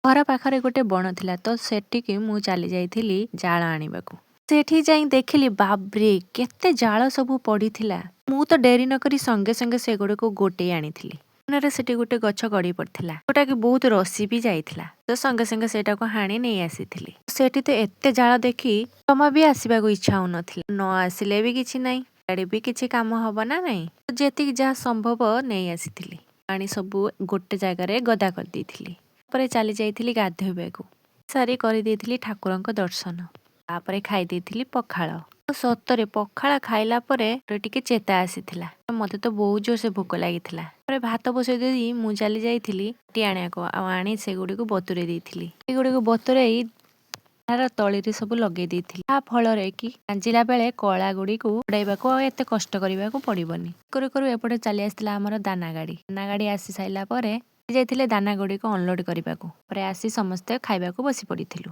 घर पाखरे गोटे बण थिला तो सेठिकी मु चली जाइथिली जाळ आनिबाकू। सेठी जाई देखिली बाबरे केते जाळ सब पड़िथिला। मु तो डेरी न करी संगे संगे से गुड़े को गोटे आनिथिली। रे सेठी गोटे गछ गड़ी पड़थिला जोटा कि बहुत रसी भी जाइथिला तो संगे संगे सेटा को हाणी नहीं आसीथिली। सेठी तो एते जाळ देखी जमा भी आसीबाकू इच्छा होनथिला। न आसिले भी किछि नाही, गाड़ी भी किछि काम हबो ना नाही। तो जेतिक जहा संभव नहीं आसीथिली। पानी सब गोटे जगार गदा कर देइथिली। तापर चली जाइथिली गाधोइबाकू। सारी करि देइथिली ठाकुरंक दर्शन। तापर खाई देइथिली पखाळ। सतरे पखाळ खाइला परे टिके चेता आसीथिला। मते तो बहुत जोर से भोक लागिथिला। तापर भात बसै देई मु चली जाइथिली टी आनियाको आनी से गुडी को बतुरे देइथिली। ए गुडी को बतुरेई तार तळीरे सब लगे देइथिली। आ फळ रे कि कांजिला बेले कळा गुडी को उडाइबाको एते कष्ट करिबाको पड़िबनी। करू करू एपटे चली आस्थिला हमर दाना गाड़ी। दाना गाड़ी आसी साइला परे जाइथिले दाना गुडी को अनलोड करिबाको। परे आसी समस्त खाइबाको बसी पड़िथिलु।